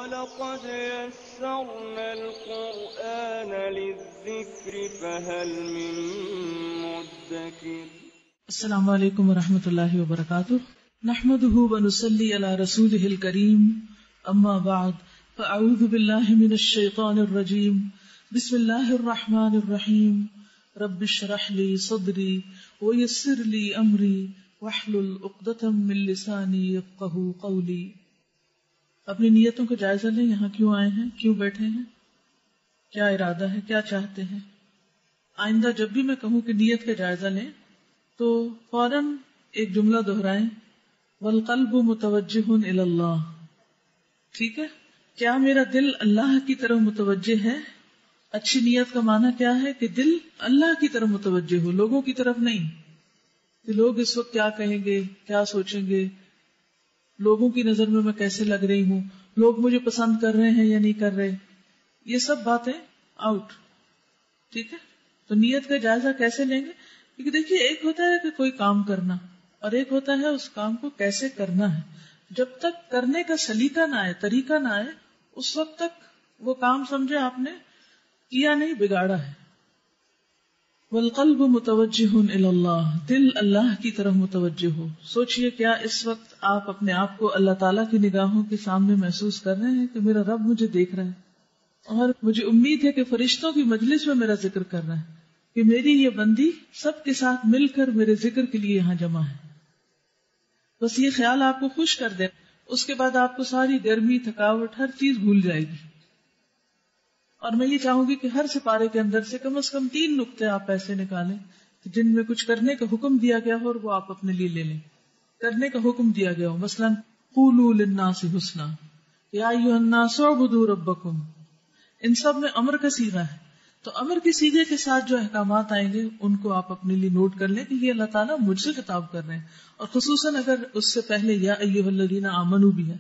وَلَقَدْ يَسَّرْنَا الْقُرْآنَ لِلذِّكْرِ فَهَلْ مِن مُّدَّكِرٍ۔ السلام علیکم ورحمۃ اللہ وبرکاتہ، نحمده ونصلی علی رسولہ الکریم، اما بعد فاعوذ باللہ من الشیطان الرجیم، بسم اللہ الرحمن الرحیم، رب اشرح لی صدری ویسر لی امری واحلل عقدۃ من لسانی یفقہوا قولی۔ اپنی نیتوں کا جائزہ لیں، یہاں کیوں آئے ہیں، کیوں بیٹھے ہیں، کیا ارادہ ہے، کیا چاہتے ہیں۔ آئندہ جب بھی میں کہوں کہ نیت کا جائزہ لیں تو فوراً ایک جملہ دہرائیں، والقلب متوجہ الی اللہ۔ ٹھیک ہے، کیا میرا دل اللہ کی طرف متوجہ ہے؟ اچھی نیت کا معنی کیا ہے کہ دل اللہ کی طرف متوجہ ہو، لوگوں کی طرف نہیں کہ لوگ اس وقت کیا کہیں گے، کیا سوچیں گے، لوگوں کی نظر میں کیسے لگ رہی ہوں، لوگ مجھے پسند کر رہے ہیں یا نہیں کر رہے، یہ سب باتیں آؤٹ۔ ٹھیک ہے، تو نیت کا جائزہ کیسے لیں گے؟ کیونکہ دیکھیے، ایک ہوتا ہے کہ کوئی کام کرنا اور ایک ہوتا ہے اس کام کو کیسے کرنا ہے۔ جب تک کرنے کا سلیقہ نہ آئے، طریقہ نہ آئے، اس وقت تک وہ کام سمجھے آپ نے کیا نہیں، بگاڑا ہے۔ والقلب متوجہ الی اللہ، دل اللہ کی طرف متوجہ ہو۔ سوچئے، کیا اس وقت آپ اپنے آپ کو اللہ تعالیٰ کی نگاہوں کے سامنے محسوس کر رہے ہیں کہ میرا رب مجھے دیکھ رہا ہے، اور مجھے امید ہے کہ فرشتوں کی مجلس میں میرا ذکر کر رہا ہے، کہ میری یہ بندی سب کے ساتھ مل کر میرے ذکر کے لیے یہاں جمع ہے۔ بس یہ خیال آپ کو خوش کر دے، اس کے بعد آپ کو ساری گرمی، تھکاوٹ، ہر چیز بھول جائے گی۔ اور میں یہ چاہوں گی کہ ہر سپارے کے اندر سے کم از کم 3 نقطے آپ ایسے نکالیں جن میں کچھ کرنے کا حکم دیا گیا ہو اور وہ آپ اپنے لیے لے لیں۔ کرنے کا حکم دیا گیا ہو، مثلا قولوا للناس حسنا، یا ایھا الناس اعبدوا ربکم، ان سب میں امر کا صیغہ ہے، تو امر کی صیغے کے ساتھ جو احکامات آئیں گے ان کو آپ اپنے لیے نوٹ کر لیں کہ یہ اللہ تعالیٰ مجھ سے خطاب کر رہے ہیں، اور خصوصاً اگر اس سے پہلے یا ایھا الذین آمنوا بھی ہے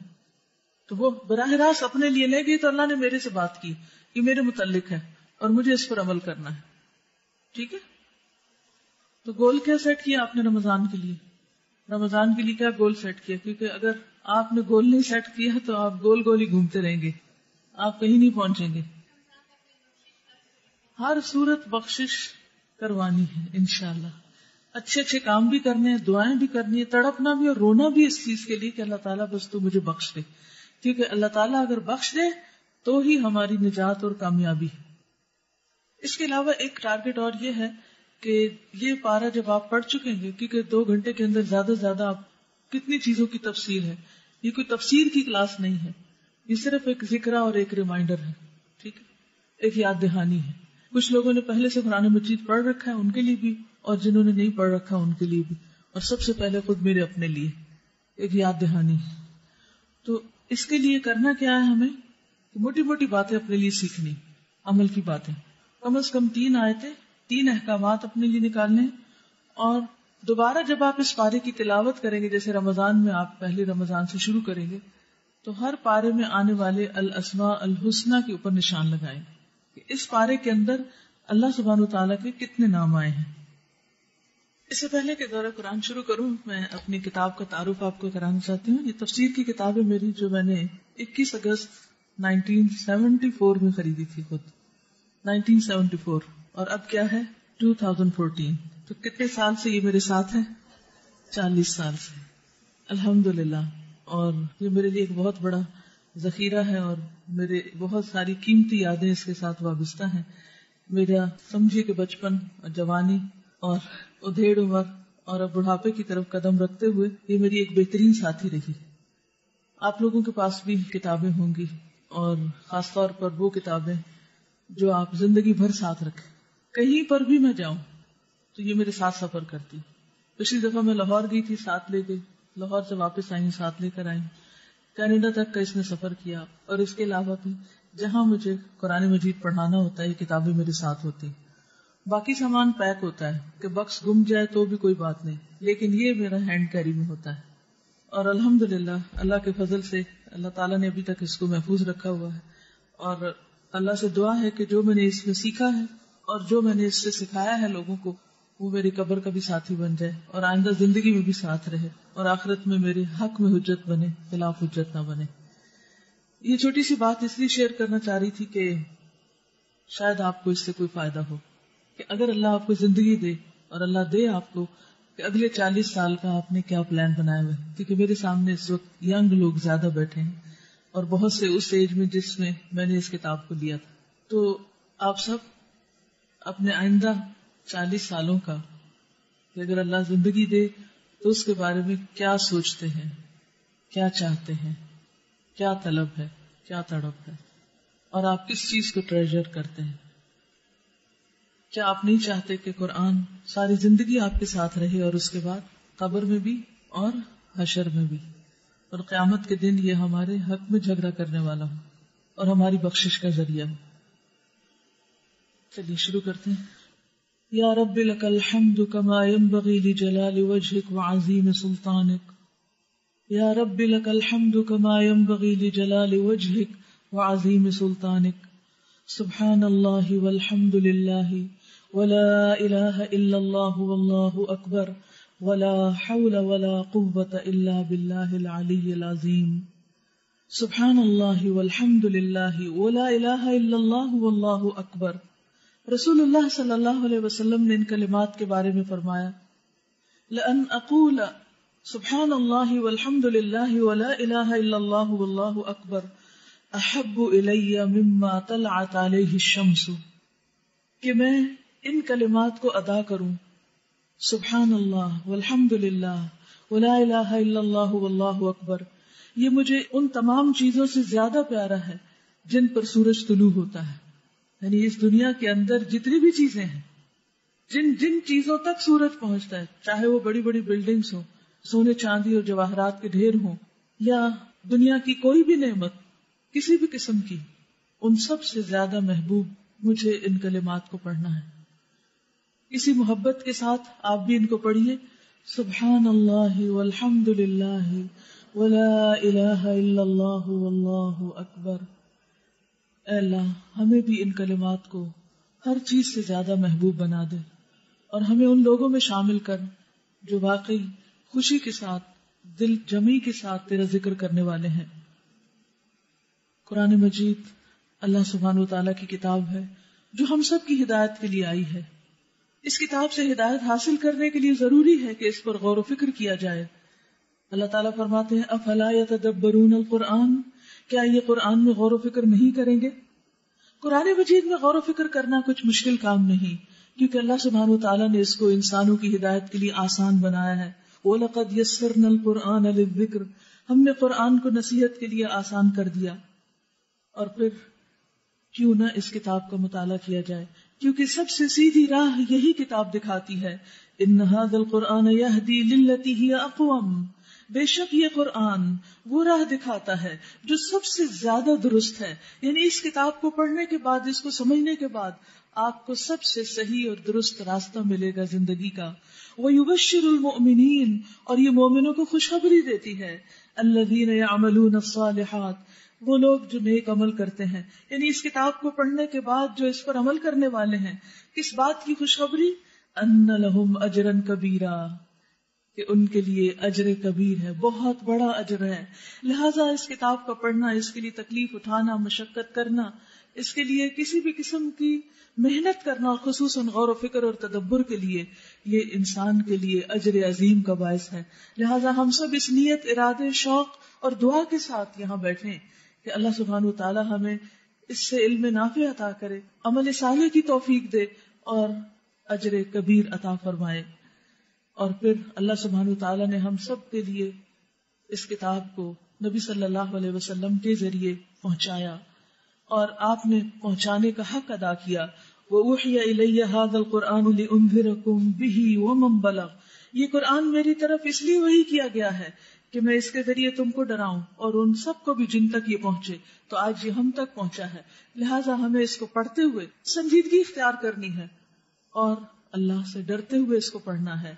تو وہ براہ راست اپنے لیے لیں گے، تو اللہ نے میرے سے بات کی، یہ میرے متعلق ہے اور مجھے اس پر عمل کرنا ہے۔ ٹھیک ہے، تو گول کیا سیٹ کیا آپ نے رمضان کے لیے؟ رمضان کے لیے کیا گول سیٹ کیا؟ کیونکہ اگر آپ نے گول نہیں سیٹ کیا تو آپ گول گول ہی گھومتے رہیں گے، آپ کہیں نہیں پہنچیں گے۔ ہر صورت بخشش کروانی ہے انشاءاللہ، اچھے اچھے کام بھی کرنے ہیں، دعائیں بھی کرنی ہے، تڑپنا بھی اور رونا بھی اس چیز کے لیے کہ اللہ تعالیٰ بس تو مجھے بخش دے، کیونکہ اللہ تعالیٰ اگر بخش دے تو ہی ہماری نجات اور کامیابی ہے۔ اس کے علاوہ ایک ٹارگٹ اور یہ ہے کہ یہ پارہ جب آپ پڑھ چکیں گے، کیونکہ 2 گھنٹے کے اندر زیادہ سے زیادہ آپ کتنی چیزوں کی تفسیر ہے، یہ کوئی تفسیر کی کلاس نہیں ہے، یہ صرف ایک ذکرہ اور ایک ریمائنڈر ہے، ٹھیک ہے، ایک یاد دہانی ہے۔ کچھ لوگوں نے پہلے سے قرآن مجید پڑھ رکھا ہے، ان کے لیے بھی، اور جنہوں نے نہیں پڑھ رکھا ان کے لیے بھی، اور سب سے پہلے خود میرے اپنے لیے ایک یاد دہانی ہے۔ تو اس کے لیے کرنا کیا ہے، ہمیں موٹی موٹی باتیں اپنے لیے سیکھنی، عمل کی باتیں، کم از کم 3 آیتیں، 3 احکامات اپنے لیے نکالنے، اور دوبارہ جب آپ اس پارے کی تلاوت کریں گے، جیسے رمضان میں آپ پہلے رمضان سے شروع کریں گے، تو ہر پارے میں آنے والے الاسماء الحسنی کے اوپر نشان لگائیں کہ اس پارے کے اندر اللہ سبحانہ وتعالیٰ کے کتنے نام آئے ہیں۔ اس سے پہلے کہ دورہ قرآن شروع کروں، میں اپنی کتاب کا تعارف آپ کو کرانا چاہتی ہوں۔ یہ تفسیر کی کتاب ہے میری، جو میں نے 21 اگست 1974 میں خریدی تھی، خود 1974، اور اب کیا ہے 2014، تو کتنے سال سے یہ میرے ساتھ ہے؟ 40 سال سے الحمدللہ، اور یہ میرے لیے ایک بہت بڑا ذخیرہ ہے، اور میرے بہت ساری قیمتی یادیں اس کے ساتھ وابستہ ہیں۔ میرا سمجھے کہ بچپن اور جوانی اور ادھیڑ عمر اور اب بڑھاپے کی طرف قدم رکھتے ہوئے یہ میری ایک بہترین ساتھی رہی۔ آپ لوگوں کے پاس بھی کتابیں ہوں گی، اور خاص طور پر وہ کتابیں جو آپ زندگی بھر ساتھ رکھیں، کہیں پر بھی میں جاؤں تو یہ میرے ساتھ سفر کرتی۔ پچھلی دفعہ میں لاہور گئی تھی، ساتھ لے گئی، لاہور سے واپس آئی، ساتھ لے کر آئی، کینیڈا تک کا اس نے سفر کیا، اور اس کے علاوہ بھی جہاں مجھے قرآن مجید پڑھانا ہوتا ہے یہ کتابیں میرے ساتھ ہوتی۔ باقی سامان پیک ہوتا ہے کہ بکس گم جائے تو بھی کوئی بات نہیں، لیکن یہ میرا ہینڈ کیری میں ہوتا ہے، اور الحمدللہ اللہ کے فضل سے اللہ تعالیٰ نے ابھی تک اس کو محفوظ رکھا ہوا ہے، اور اللہ سے دعا ہے کہ جو میں نے اس میں سیکھا ہے اور جو میں نے اس سے سکھایا ہے لوگوں کو، وہ میری قبر کا بھی ساتھی بن جائے، اور آئندہ زندگی میں بھی ساتھ رہے، اور آخرت میں میرے حق میں حجت بنے، خلاف حجت نہ بنے۔ یہ چھوٹی سی بات اس لیے شیئر کرنا چاہ رہی تھی کہ شاید آپ کو اس سے کوئی فائدہ ہو کہ اگر اللہ آپ کو زندگی دے اور اللہ دے آپ کو کہ اگلے 40 سال کا آپ نے کیا پلان بنایا ہوا ہے. کیونکہ میرے سامنے اس وقت ینگ لوگ زیادہ بیٹھے ہیں اور بہت سے اس ایج میں جس میں میں نے اس کتاب کو لیا تھا. تو آپ سب اپنے آئندہ 40 سالوں کا کہ اگر اللہ زندگی دے تو اس کے بارے میں کیا سوچتے ہیں, کیا چاہتے ہیں, کیا طلب ہے, کیا تڑپ ہے, اور آپ کس چیز کو ٹریجر کرتے ہیں. کیا آپ نہیں چاہتے کہ قرآن ساری زندگی آپ کے ساتھ رہے اور اس کے بعد قبر میں بھی اور حشر میں بھی, اور قیامت کے دن یہ ہمارے حق میں جھگڑا کرنے والا ہو اور ہماری بخشش کا ذریعہ ہو. چلیے شروع کرتے ہیں. یا رب لک الحمد کما ينبغي لجلال وجهك وعظیم سلطانك. یا رب لک الحمد کما ينبغي لجلال وجهك وعظیم سلطانك. سبحان اللہ والحمد للہ ولا الہ الا اللہ واللہ اکبر ولا حول ولا قوة الا باللہ العلی العظیم. سبحان اللہ والحمد للہ ولا الہ الا اللہ واللہ اکبر. رسول اللہ صلی اللہ علیہ وسلم نے ان کلمات کے بارے میں فرمایا لأن اقول سبحان اللہ والحمد للہ ولا الہ الا اللہ واللہ اکبر احب الی مما طلعت علیہ الشمس, کہ میں ان کلمات کو ادا کروں سبحان اللہ والحمد للہ ولا الہ الا اللہ واللہ اکبر, یہ مجھے ان تمام چیزوں سے زیادہ پیارا ہے جن پر سورج طلوع ہوتا ہے. یعنی اس دنیا کے اندر جتنی بھی چیزیں ہیں, جن چیزوں تک سورج پہنچتا ہے, چاہے وہ بڑی بڑی بلڈنگز ہوں, سونے چاندی اور جواہرات کے ڈھیر ہوں, یا دنیا کی کوئی بھی نعمت کسی بھی قسم کی, ان سب سے زیادہ محبوب مجھے ان کلمات کو پڑھنا ہے. اسی محبت کے ساتھ آپ بھی ان کو پڑھیے سبحان اللہ والحمد للہ ولا الہ الا اللہ واللہ اکبر. اے اللہ ہمیں بھی ان کلمات کو ہر چیز سے زیادہ محبوب بنا دے اور ہمیں ان لوگوں میں شامل کر جو واقعی خوشی کے ساتھ, دل جمی کے ساتھ تیرا ذکر کرنے والے ہیں. قرآن مجید اللہ سبحانہ وتعالیٰ کی کتاب ہے جو ہم سب کی ہدایت کے لیے آئی ہے. اس کتاب سے ہدایت حاصل کرنے کے لیے ضروری ہے کہ اس پر غور و فکر کیا جائے. اللہ تعالیٰ فرماتے ہیں افلا یتدبرون القرآن, کیا یہ قرآن میں غور و فکر نہیں کریں گے؟ قرآن مجید میں غور و فکر کرنا کچھ مشکل کام نہیں, کیونکہ اللہ سبحانہ وتعالیٰ نے اس کو انسانوں کی ہدایت کے لیے آسان بنایا ہے. وَلَقَدْ يَسَّرْنَا الْقُرْآنَ لِلذِّكْرِ, ہم نے قرآن کو نصیحت کے لیے آسان کر دیا. اور پھر کیوں نہ اس کتاب کا مطالعہ کیا جائے, کیونکہ سب سے سیدھی راہ یہی کتاب دکھاتی ہے. إِنَّ هَذَا الْقُرْآنَ يَهْدِي لِلَّتِي هِيَ أَقْوَمُ, بے شک یہ قرآن وہ راہ دکھاتا ہے جو سب سے زیادہ درست ہے. یعنی اس کتاب کو پڑھنے کے بعد, اس کو سمجھنے کے بعد آپ کو سب سے صحیح اور درست راستہ ملے گا زندگی کا. وَيُبَشِّرُ الْمُؤْمِنِينَ, اور یہ مومنوں کو خوشخبری دیتی ہے. الَّذِينَ يَعْمَلُونَ الصَّالِحَاتِ, وہ لوگ جو نیک عمل کرتے ہیں. یعنی اس کتاب کو پڑھنے کے بعد جو اس پر عمل کرنے والے ہیں, کس بات کی خوشخبری؟ أَنَّ لَهُمْ أَجْرًا كَبِيرًا, کہ ان کے لیے اجر کبیر ہے, بہت بڑا اجر ہے. لہٰذا اس کتاب کا پڑھنا, اس کے لیے تکلیف اٹھانا, مشقت کرنا, اس کے لیے کسی بھی قسم کی محنت کرنا, اور خصوصاً غور و فکر اور تدبر کے لیے, یہ انسان کے لیے اجر عظیم کا باعث ہے. لہٰذا ہم سب اس نیت, ارادے, شوق اور دعا کے ساتھ یہاں بیٹھیں کہ اللہ سبحانہ وتعالی ہمیں اس سے علم نافع عطا کرے, عمل صالح کی توفیق دے اور اجر کبیر عطا فرمائے. اور پھر اللہ سبحانہ وتعالی نے ہم سب کے لیے اس کتاب کو نبی صلی اللہ علیہ وسلم کے ذریعے پہنچایا, اور آپ نے پہنچانے کا حق ادا کیا. وَأُوحِيَ إِلَيَّ هَذَا الْقُرْآنُ لِأُنذِرَكُم بِهِ وَمَن بَلَغَ, یہ قرآن میری طرف اس لیے وحی کیا گیا ہے کہ میں اس کے ذریعے تم کو ڈراؤں اور ان سب کو بھی جن تک یہ پہنچے. تو آج یہ ہم تک پہنچا ہے, لہٰذا ہمیں اس کو پڑھتے ہوئے سنجیدگی اختیار کرنی ہے اور اللہ سے ڈرتے ہوئے اس کو پڑھنا ہے.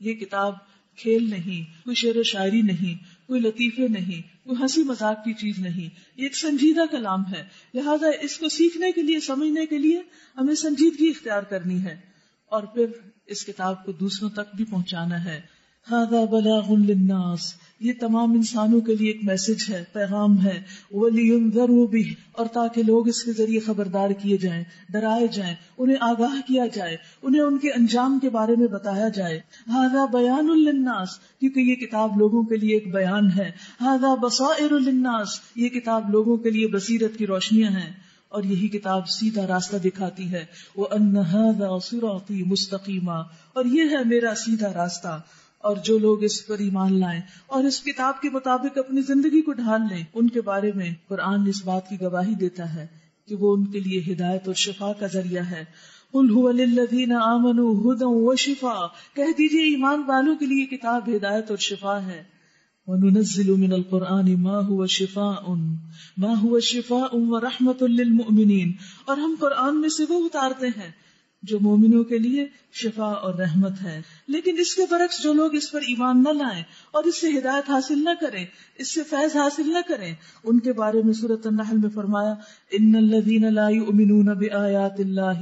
یہ کتاب کھیل نہیں, کوئی شعر و شاعری نہیں, کوئی لطیفے نہیں, کوئی ہنسی مذاق کی چیز نہیں, یہ ایک سنجیدہ کلام ہے. لہٰذا اس کو سیکھنے کے لیے, سمجھنے کے لیے ہمیں سنجیدگی اختیار کرنی ہے, اور پھر اس کتاب کو دوسروں تک بھی پہنچانا ہے. هذا بلاغ للناس, یہ تمام انسانوں کے لیے ایک میسج ہے، پیغام ہے، وَلِيُنذَرُوا بِهِ، اور تاکہ لوگ اس کے ذریعے خبردار کیے جائیں، ڈرائے جائیں، انہیں آگاہ کیا جائے، انہیں ان کے انجام کے بارے میں بتایا جائے۔ ھذا بیان للناس، کیونکہ یہ کتاب لوگوں کے لیے ایک بیان ہے۔ ھذا بصائر للناس، یہ کتاب لوگوں کے لیے بصیرت کی روشنیاں ہیں، اور یہی کتاب سیدھا راستہ دکھاتی ہے۔ وَأَنَّ هَذَا صِرَاطِي مُسْتَقِيمًا، اور یہ ہے میرا سیدھا راستہ، اور جو لوگ اس پر ایمان لائیں اور اس کتاب کے مطابق اپنی زندگی کو ڈھال لیں، ان کے بارے میں قرآن اس بات کی گواہی دیتا ہے کہ وہ ان کے لیے ہدایت اور شفا کا ذریعہ ہے۔ قُلْ هُوَ لِلَّذِينَ آمَنُوا هُدًى وَشِفَاءً، کہہ دیجئے ایمان والوں کے لیے کتاب ہدایت اور شفا ہے۔ وَنُنَزِّلُ مِنَ الْقُرْآنِ مَا هُوَ شِفَاءٌ وَرَحْمَةٌ لِّلْمُؤْمِنِينَ، اور ہم قرآن میں سے وہ اتارتے ہیں جو مومنوں کے لیے شفا اور رحمت ہے۔ لیکن اس کے برعکس جو لوگ اس پر ایمان نہ لائیں اور اس سے ہدایت حاصل نہ کریں، اس سے فیض حاصل نہ کریں، ان کے بارے میں سورۃ النحل میں فرمایا ان الذین لا یؤمنون بآیات اللہ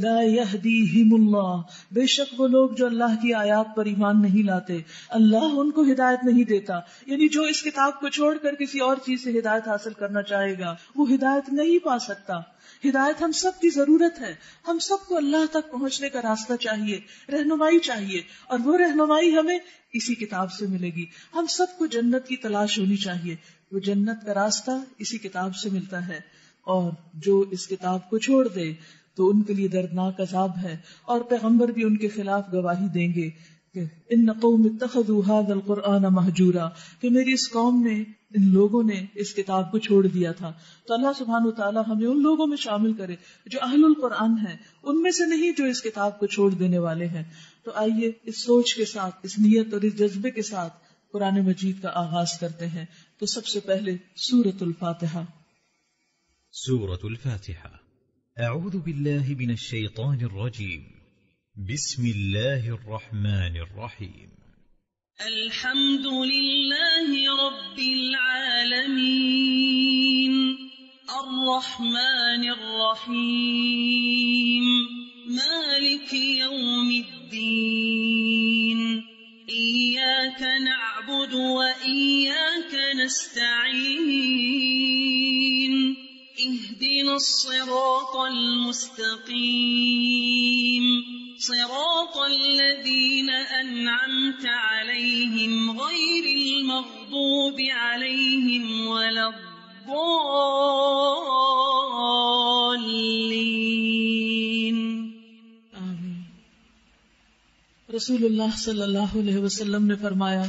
لا یہدیہم اللہ، بے شک وہ لوگ جو اللہ کی آیات پر ایمان نہیں لاتے، اللہ ان کو ہدایت نہیں دیتا۔ یعنی جو اس کتاب کو چھوڑ کر کسی اور چیز سے ہدایت حاصل کرنا چاہے گا وہ ہدایت نہیں پا سکتا۔ ہدایت ہم سب کی ضرورت ہے، ہم سب کو اللہ تک پہنچنے کا راستہ چاہیے، رہنمائی چاہیے، اور وہ رہنمائی ہمیں اسی کتاب سے ملے گی۔ ہم سب کو جنت کی تلاش ہونی چاہیے، وہ جنت کا راستہ اسی کتاب سے ملتا ہے، اور جو اس کتاب کو چھوڑ دے تو ان کے لیے دردناک عذاب ہے، اور پیغمبر بھی ان کے خلاف گواہی دیں گے کہ ان قوم اتخذوا ھذا القرآن مہجورا، کہ میری اس قوم نے، ان لوگوں نے اس کتاب کو چھوڑ دیا تھا۔ تو اللہ سبحانہ وتعالی ہمیں ان لوگوں میں شامل کرے جو اہل القرآن ہیں، ان میں سے نہیں جو اس کتاب کو چھوڑ دینے والے ہیں۔ تو آئیے اس سوچ کے ساتھ، اس نیت اور اس جذبے کے ساتھ قرآن مجید کا آغاز کرتے ہیں۔ تو سب سے پہلے سورۃ الفاتحہ۔ سورۃ الفاتحہ۔ اعوذ باللہ من الشیطان الرجیم، بسم اللہ الرحمن الرحیم۔ الحمد للہ رب العالمین، الرحمن الرحیم، مالک یوم الدین، ایاک نعبد و ایاک نستعین، اہدنا الصراط المستقیم، صراط الذین انعمت علیہم غیر المغضوب علیہم ولا الضالین۔ آمین۔ رسول اللہ صلی اللہ علیہ وسلم نے فرمایا،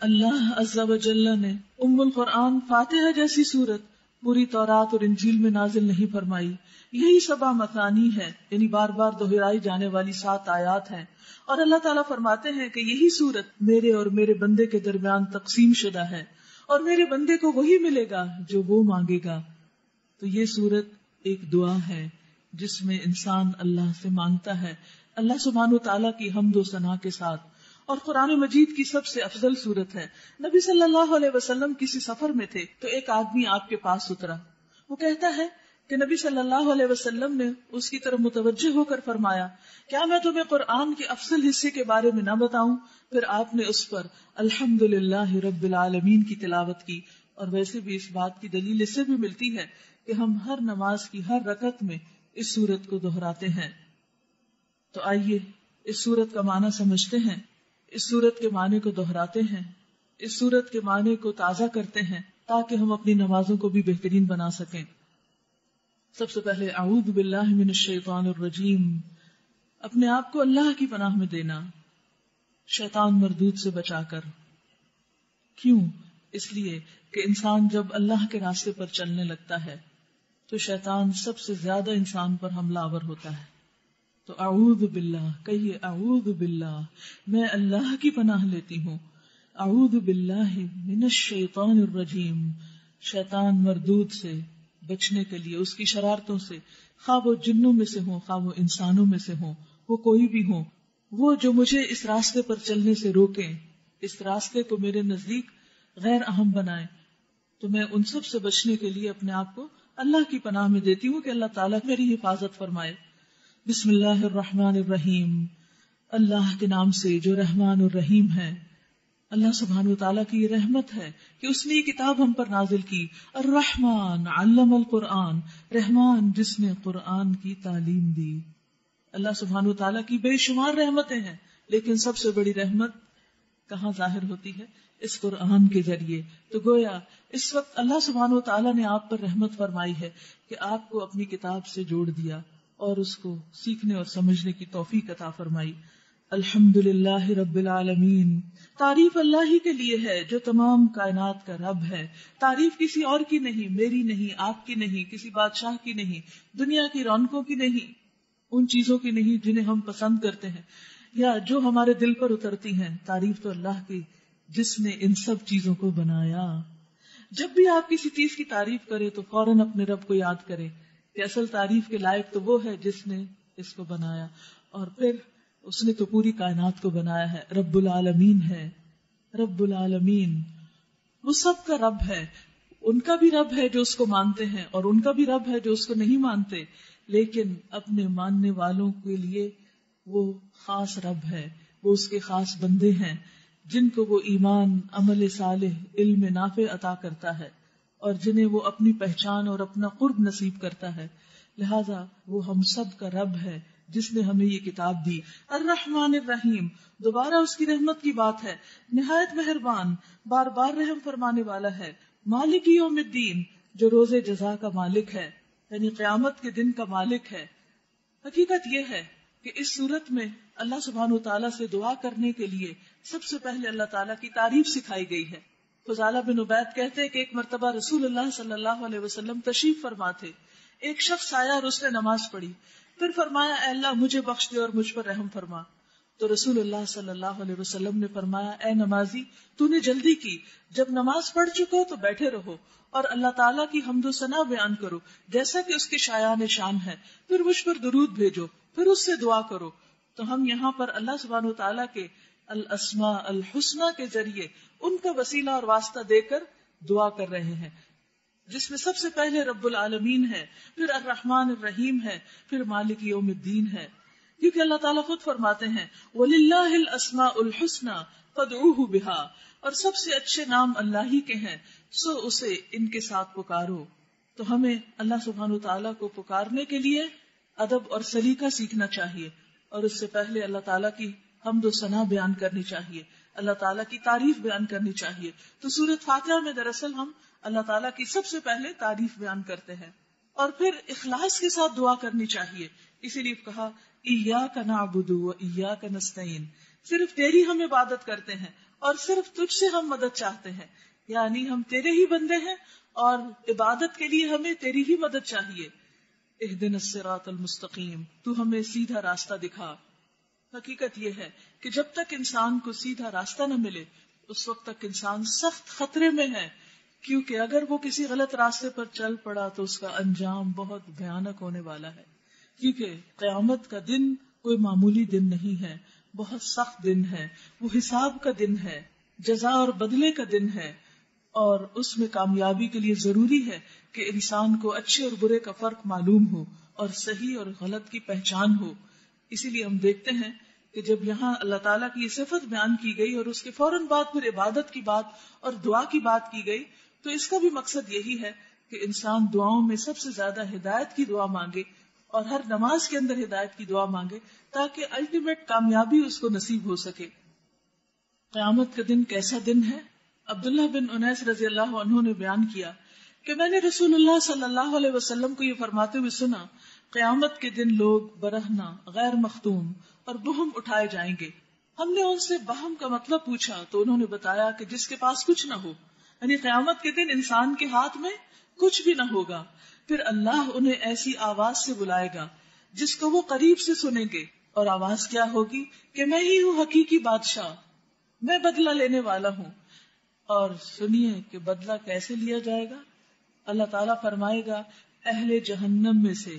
اللہ عز و جل نے ام القرآن فاتحہ جیسی سورت پوری تورات اور انجیل میں نازل نہیں فرمائی۔ یہی 7 مثانی ہے، یعنی بار بار دہرائی جانے والی 7 آیات ہیں، اور اللہ تعالیٰ فرماتے ہیں کہ یہی سورت میرے اور میرے بندے کے درمیان تقسیم شدہ ہے، اور میرے بندے کو وہی ملے گا جو وہ مانگے گا۔ تو یہ سورت ایک دعا ہے جس میں انسان اللہ سے مانگتا ہے، اللہ سبحانہ وتعالیٰ کی حمد و ثنا کے ساتھ، اور قرآن مجید کی سب سے افضل سورت ہے۔ نبی صلی اللہ علیہ وسلم کسی سفر میں تھے تو ایک آدمی آپ کے پاس اترا، وہ کہتا ہے کہ نبی صلی اللہ علیہ وسلم نے اس کی طرف متوجہ ہو کر فرمایا، کیا میں تمہیں قرآن کے افضل حصے کے بارے میں نہ بتاؤں؟ پھر آپ نے اس پر الحمدللہ رب العالمین کی تلاوت کی، اور ویسے بھی اس بات کی دلیل اس سے بھی ملتی ہے کہ ہم ہر نماز کی ہر رکعت میں اس سورت کو دہراتے ہیں۔ تو آئیے اس سورت کا معنی سمجھتے ہیں، اس سورت کے معنی کو دہراتے ہیں، اس سورت کے معنی کو تازہ کرتے ہیں تاکہ ہم اپنی نمازوں کو بھی بہترین بنا سکیں۔ سب سے پہلے اعوذ باللہ من الشیطان الرجیم، اپنے آپ کو اللہ کی پناہ میں دینا، شیطان مردود سے بچا کر۔ کیوں؟ اس لیے کہ انسان جب اللہ کے راستے پر چلنے لگتا ہے تو شیطان سب سے زیادہ انسان پر حملہ آور ہوتا ہے۔ تو اعوذ باللہ کہیے، اعوذ باللہ، میں اللہ کی پناہ لیتی ہوں، اعوذ باللہ من الشیطان الرجیم، شیطان مردود سے بچنے کے لیے، اس کی شرارتوں سے، خواہ وہ جنوں میں سے ہوں خواہ وہ انسانوں میں سے ہوں، وہ کوئی بھی ہوں، وہ جو مجھے اس راستے پر چلنے سے روکیں، اس راستے کو میرے نزدیک غیر اہم بنائیں، تو میں ان سب سے بچنے کے لیے اپنے آپ کو اللہ کی پناہ میں دیتی ہوں کہ اللہ تعالیٰ میری حفاظت فرمائے۔ بسم اللہ الرحمن الرحیم، اللہ کے نام سے جو رحمان الرحیم ہے۔ اللہ سبحانہ وتعالیٰ کی یہ رحمت ہے کہ اس نے یہ کتاب ہم پر نازل کی. الرحمن علم القرآن، رحمان جس نے قرآن کی تعلیم دی. اللہ سبحانہ وتعالیٰ کی بے شمار رحمتیں ہیں، لیکن سب سے بڑی رحمت کہاں ظاہر ہوتی ہے؟ اس قرآن کے ذریعے. تو گویا اس وقت اللہ سبحانہ وتعالیٰ نے آپ پر رحمت فرمائی ہے کہ آپ کو اپنی کتاب سے جوڑ دیا اور اس کو سیکھنے اور سمجھنے کی توفیق عطا فرمائی. الحمدللہ رب العالمین، تعریف اللہ ہی کے لیے ہے جو تمام کائنات کا رب ہے. تعریف کسی اور کی نہیں، میری نہیں، آپ کی نہیں، کسی بادشاہ کی نہیں، دنیا کی رونقوں کی نہیں، ان چیزوں کی نہیں جنہیں ہم پسند کرتے ہیں یا جو ہمارے دل پر اترتی ہیں. تعریف تو اللہ کی جس نے ان سب چیزوں کو بنایا. جب بھی آپ کسی چیز کی تعریف کرے تو فوراً اپنے رب کو یاد کرے کہ اصل تعریف کے لائق تو وہ ہے جس نے اس کو بنایا، اور پھر اس نے تو پوری کائنات کو بنایا ہے. رب العالمین ہے. رب العالمین وہ سب کا رب ہے. ان کا بھی رب ہے جو اس کو مانتے ہیں اور ان کا بھی رب ہے جو اس کو نہیں مانتے، لیکن اپنے ماننے والوں کے لیے وہ خاص رب ہے. وہ اس کے خاص بندے ہیں جن کو وہ ایمان، عمل صالح، علم نافع عطا کرتا ہے اور جنہیں وہ اپنی پہچان اور اپنا قرب نصیب کرتا ہے. لہذا وہ ہم سب کا رب ہے جس نے ہمیں یہ کتاب دی. الرحمن الرحیم، دوبارہ اس کی رحمت کی بات ہے. نہایت مہربان، بار بار رحم فرمانے والا ہے. مالک یوم الدین، جو روز جزا کا مالک ہے، یعنی قیامت کے دن کا مالک ہے. حقیقت یہ ہے کہ اس صورت میں اللہ سبحانہ وتعالیٰ سے دعا کرنے کے لیے سب سے پہلے اللہ تعالیٰ کی تعریف سکھائی گئی ہے. فضالہ بن عبید کہتے ہیں کہ ایک مرتبہ رسول اللہ صلی اللہ علیہ وسلم تشریف فرما تھے. ایک شخص آیا اور اس نے نماز پڑھی، پھر فرمایا اے اللہ مجھے بخش دے اور مجھ پر رحم فرما. تو رسول اللہ صلی اللہ علیہ وسلم نے فرمایا اے نمازی، تو نے جلدی کی، جب نماز پڑھ چکو تو بیٹھے رہو اور اللہ تعالیٰ کی حمد و ثنا بیان کرو جیسا کہ اس کے شایان شان ہے، پھر مجھ پر درود بھیجو، پھر اس سے دعا کرو. تو ہم یہاں پر اللہ سبحانہ وتعالیٰ کے الاسماء الحسنى کے ذریعے ان کا وسیلہ اور واسطہ دے کر دعا کر رہے ہیں، جس میں سب سے پہلے رب العالمین ہے، پھر الرحمن الرحیم ہے، پھر مالک یوم الدین ہے. کیونکہ اللہ تعالیٰ خود فرماتے ہیں وَلِلَّهِ الْأَسْمَاءُ الْحُسْنَى فَادْعُوهُ بِهَا، اور سب سے اچھے نام اللہ ہی کے ہیں سو اسے ان کے ساتھ پکارو. تو ہمیں اللہ سبحانہ وتعالیٰ کو پکارنے کے لیے ادب اور سلیقہ سیکھنا چاہیے، اور اس سے پہلے اللہ تعالیٰ کی حمد و ثنا بیان کرنی چاہیے، اللہ تعالیٰ کی تعریف بیان کرنی چاہیے. تو سورۃ فاتحہ میں دراصل ہم اللہ تعالیٰ کی سب سے پہلے تعریف بیان کرتے ہیں اور پھر اخلاص کے ساتھ دعا کرنی چاہیے. اسی لیے کہا ایاک نعبد و ایاک نستعین، صرف تیری ہم عبادت کرتے ہیں اور صرف تجھ سے ہم مدد چاہتے ہیں، یعنی ہم تیرے ہی بندے ہیں اور عبادت کے لیے ہمیں تیری ہی مدد چاہیے. اہدنا الصراط المستقیم، تو ہمیں سیدھا راستہ دکھا. حقیقت یہ ہے کہ جب تک انسان کو سیدھا راستہ نہ ملے اس وقت تک انسان سخت خطرے میں ہے، کیونکہ اگر وہ کسی غلط راستے پر چل پڑا تو اس کا انجام بہت بھیانک ہونے والا ہے. کیونکہ قیامت کا دن کوئی معمولی دن نہیں ہے، بہت سخت دن ہے. وہ حساب کا دن ہے، جزا اور بدلے کا دن ہے، اور اس میں کامیابی کے لیے ضروری ہے کہ انسان کو اچھے اور برے کا فرق معلوم ہو اور صحیح اور غلط کی پہچان ہو. اسی لیے ہم دیکھتے ہیں کہ جب یہاں اللہ تعالیٰ کی یہ صفت بیان کی گئی اور اس کے فوراً بعد پھر عبادت کی بات اور دعا کی بات کی گئی، تو اس کا بھی مقصد یہی ہے کہ انسان دعاؤں میں سب سے زیادہ ہدایت کی دعا مانگے اور ہر نماز کے اندر ہدایت کی دعا مانگے تاکہ الٹیمیٹ کامیابی اس کو نصیب ہو سکے. قیامت کا دن کیسا دن ہے؟ عبداللہ بن انیس رضی اللہ عنہ نے بیان کیا کہ میں نے رسول اللہ صلی اللہ علیہ وسلم کو یہ فرماتے ہوئے سنا، قیامت کے دن لوگ برہنہ، غیر مختوم اور بہم اٹھائے جائیں گے. ہم نے ان سے بہم کا مطلب پوچھا تو انہوں نے بتایا کہ جس کے پاس کچھ نہ ہو، یعنی قیامت کے دن انسان کے ہاتھ میں کچھ بھی نہ ہوگا. پھر اللہ انہیں ایسی آواز سے بلائے گا جس کو وہ قریب سے سنیں گے، اور آواز کیا ہوگی کہ میں ہی ہوں حقیقی بادشاہ، میں بدلہ لینے والا ہوں. اور سنیے کہ بدلہ کیسے لیا جائے گا. اللہ تعالیٰ فرمائے گا اہل جہنم میں سے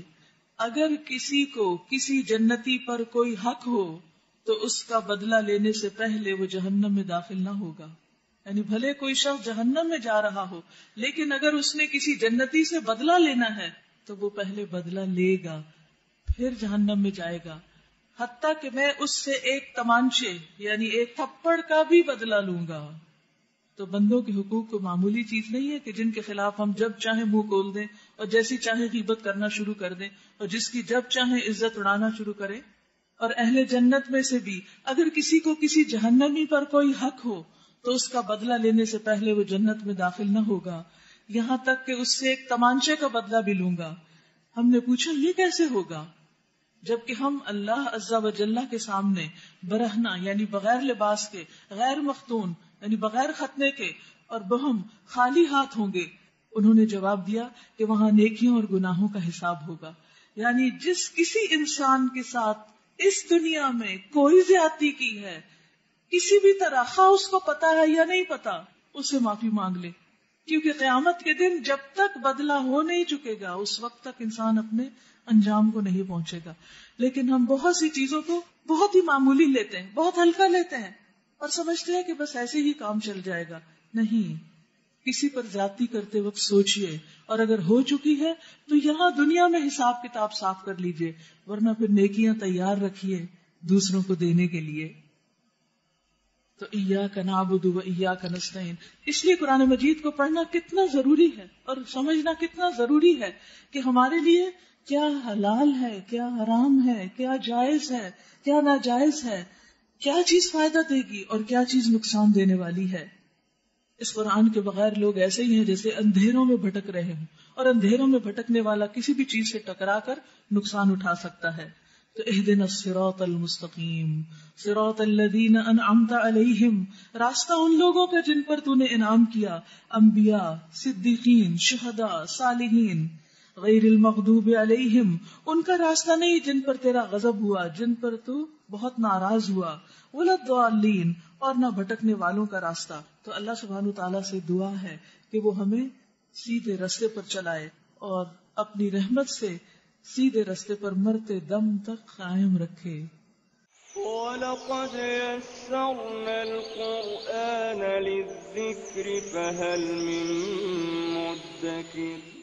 اگر کسی کو کسی جنتی پر کوئی حق ہو تو اس کا بدلہ لینے سے پہلے وہ جہنم میں داخل نہ ہوگا. یعنی بھلے کوئی شخص جہنم میں جا رہا ہو، لیکن اگر اس نے کسی جنتی سے بدلہ لینا ہے تو وہ پہلے بدلہ لے گا، پھر جہنم میں جائے گا. حتیٰ کہ میں اس سے ایک تمانچے یعنی ایک تھپڑ کا بھی بدلہ لوں گا. تو بندوں کے حقوق کو معمولی چیز نہیں ہے کہ جن کے خلاف ہم جب چاہیں منہ کھول دیں اور جیسی چاہیں غیبت کرنا شروع کر دیں اور جس کی جب چاہیں عزت اڑانا شروع کریں. اور اہل جنت میں سے بھی اگر کسی کو کسی جہنمی پر کوئی حق ہو تو اس کا بدلہ لینے سے پہلے وہ جنت میں داخل نہ ہوگا، یہاں تک کہ اس سے ایک تمانچے کا بدلہ بھی لوں گا. ہم نے پوچھا یہ کیسے ہوگا؟ جبکہ ہم اللہ عز و جل کے سامنے برہنہ یعنی بغیر لباس کے، غیر مختون یعنی بغیر ختنے کے اور بہم خالی ہاتھ ہوں گے. انہوں نے جواب دیا کہ وہاں نیکیوں اور گناہوں کا حساب ہوگا. یعنی جس کسی انسان کے ساتھ اس دنیا میں کوئی زیادتی کی ہے کسی بھی طرح، خواہ اس کو پتا ہے یا نہیں پتا، اسے معافی مانگ لے، کیونکہ قیامت کے دن جب تک بدلہ ہو نہیں چکے گا اس وقت تک انسان اپنے انجام کو نہیں پہنچے گا. لیکن ہم بہت سی چیزوں کو بہت ہی معمولی لیتے ہیں، بہت ہلکا لیتے ہیں اور سمجھتے ہیں کہ بس ایسے ہی کام چل جائے گا. نہیں، کسی پر زیادتی کرتے وقت سوچئے، اور اگر ہو چکی ہے تو یہاں دنیا میں حساب کتاب صاف کر لیجئے، ورنہ پھر نیکیاں تیار رکھیے دوسروں کو دینے کے لیے. تو ایاک نعبد و ایاک نستعین، اس لیے قرآن مجید کو پڑھنا کتنا ضروری ہے اور سمجھنا کتنا ضروری ہے کہ ہمارے لیے کیا حلال ہے، کیا حرام ہے، کیا جائز ہے، کیا ناجائز ہے، کیا چیز فائدہ دے گی اور کیا چیز نقصان دینے والی ہے. اس قرآن کے بغیر لوگ ایسے ہی ہیں جیسے اندھیروں میں بھٹک رہے ہوں، اور اندھیروں میں بھٹکنے والا کسی بھی چیز سے ٹکرا کر نقصان اٹھا سکتا ہے. تو اہدنا الصراط المستقیم صراط الذین انعمت علیہم، راستہ ان لوگوں کا جن پر تو نے انعام کیا، انبیاء، صدیقین، شہداء، صالحین. غیر المغضوب علیہم، ان کا راستہ نہیں جن پر تیرا غضب ہوا، جن پر تو بہت ناراض ہوا. ولا الضالین، اور نہ بھٹکنے والوں کا راستہ. تو اللہ سبحانہ وتعالیٰ سے دعا ہے کہ وہ ہمیں سیدھے رستے پر چلائے اور اپنی رحمت سے سیدھے رستے پر مرتے دم تک قائم رکھے. وَلَقَدْ يَسَّرْنَا الْقُرْآنَ لِلذِّكْرِ فَهَلْ مِن مُّدَّكِرٍ